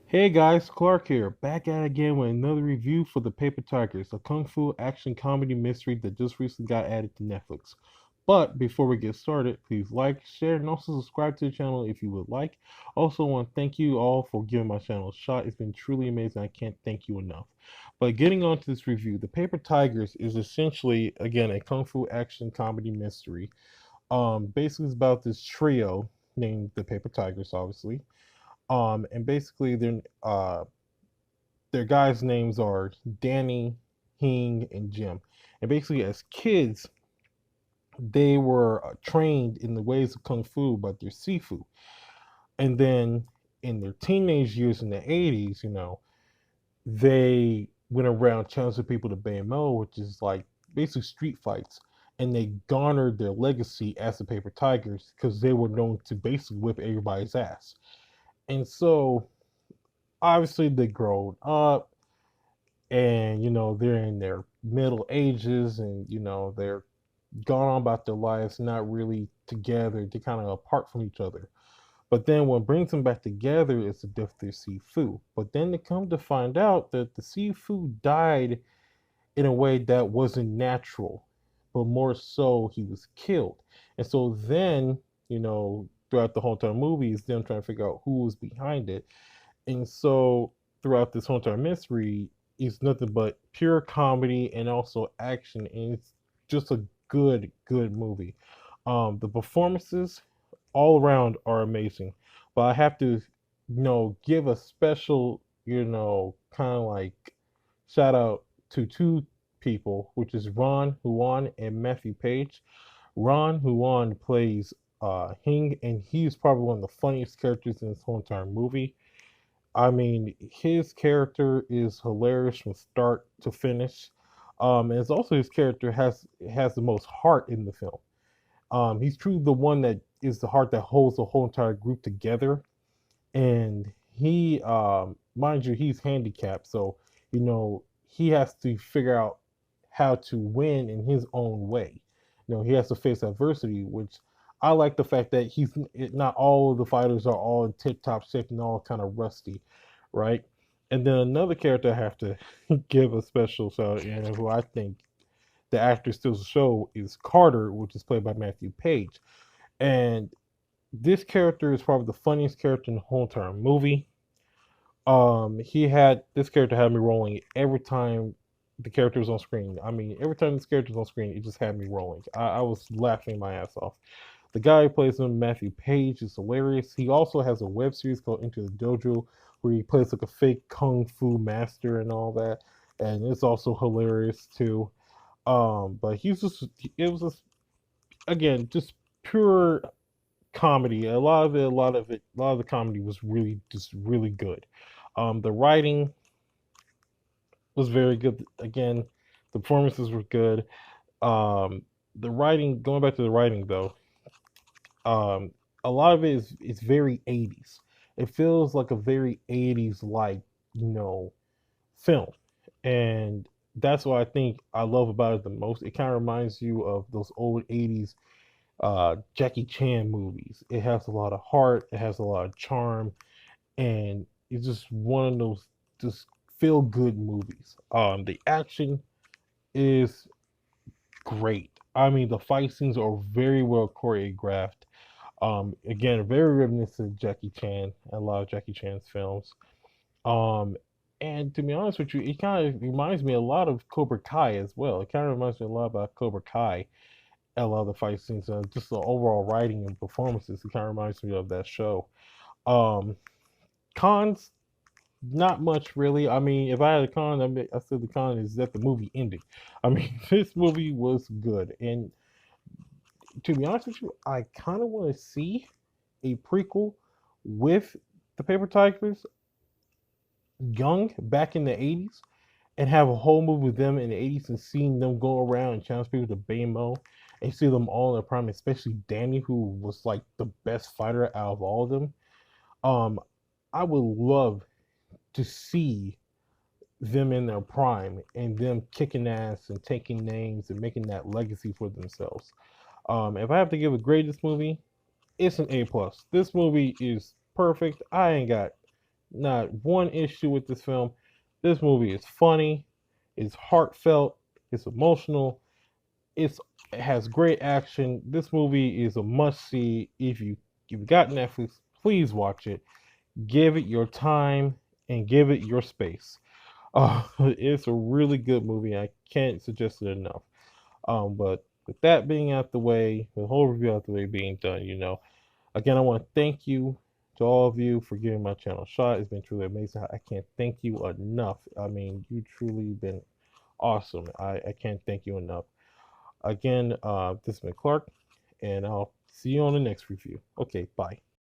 Hey guys, Clark here, back at it again with another review for The Paper Tigers, a kung fu action comedy mystery that just recently got added to Netflix. But before we get started, please like, share, and also subscribe to the channel if you would like. Also, want to thank you all for giving my channel a shot. It's been truly amazing. I can't thank you enough. But getting on to this review, The Paper Tigers is essentially, again, a kung fu action comedy mystery. Basically, it's about this trio named The Paper Tigers, obviously. And basically, their guys' names are Danny, Hing, and Jim. And basically, as kids, they were trained in the ways of kung fu by their sifu. And then in their teenage years in the 80s, they went around challenging people to BMO, which is like basically street fights. And they garnered their legacy as the Paper Tigers because they were known to basically whip everybody's ass. And so obviously they grow up and they're in their middle ages, and they're gone on about their lives, not really together. They're kind of apart from each other. But then what brings them back together is the death of their Sifu. But then they come to find out that the Sifu died in a way that wasn't natural, but more so he was killed. And so then, throughout the whole entire movie is them trying to figure out who was behind it. And so throughout this whole entire mystery, it's nothing but pure comedy and also action, and it's just a good movie. The performances all around are amazing, but I have to, give a special, kind of like shout out to two people, which is Ron Huan and Matthew Page. Ron Huan plays Hing, and he's probably one of the funniest characters in this whole entire movie. I mean, his character is hilarious from start to finish. And it's also his character has the most heart in the film. He's truly the one that is the heart that holds the whole entire group together. And he, mind you, he's handicapped, so he has to figure out how to win in his own way. He has to face adversity, which I like the fact that he's not all of the fighters are all in tip top shape and all kind of rusty, right? And then another character I have to give a special shout out, and who I think the actor steals the show is Carter, which is played by Matthew Page. And this character is probably the funniest character in the whole entire movie. He had this character had me rolling every time the character was on screen. I mean, every time this character was on screen, it just had me rolling. I was laughing my ass off. The guy who plays him, Matthew Page, is hilarious. He also has a web series called Into the Dojo, where he plays like a fake kung fu master and all that, and it's also hilarious too. But he's just it was just again just pure comedy. A lot of the comedy was really just really good. The writing was very good. Again, the performances were good. Um, the writing, going back to the writing though, um, a lot of it is very 80s. It feels like a very 80s like film, and that's what I think I love about it the most. It kind of reminds you of those old 80s Jackie Chan movies. It has a lot of heart, it has a lot of charm, and it's just one of those just feel good movies. The action is great. I mean, the fight scenes are very well choreographed. Again, very reminiscent of Jackie Chan, a lot of Jackie Chan's films. Um, and to be honest with you, it kind of reminds me a lot of Cobra Kai as well. It kind of reminds me a lot about Cobra Kai. A lot of the fight scenes, just the overall writing and performances, it kind of reminds me of that show. Um, Cons, not much really. I mean, if I had a con, I said the con is that the movie ended. I mean, this movie was good, and to be honest with you, I kind of want to see a prequel with the Paper Tigers young back in the 80s and have a whole movie with them in the 80s and seeing them go around and challenge people to Baymo and see them all in their prime, especially Danny, who was like the best fighter out of all of them. Um, I would love to see them in their prime and them kicking ass and taking names and making that legacy for themselves. If I have to give a grade this movie, it's an A plus. This movie is perfect. I ain't got Not one issue with this film. This movie is funny, it's heartfelt, it's emotional, it has great action. This movie is a must see. If you got Netflix, please watch it. Give it your time and give it your space. It's a really good movie. I can't suggest it enough. But with that being out the way, the whole review out the way being done, again, I want to thank you to all of you for giving my channel a shot. It's been truly amazing. I can't thank you enough. I mean, you truly been awesome. I can't thank you enough. Again, this has been Clark, and I'll see you on the next review. Okay, bye.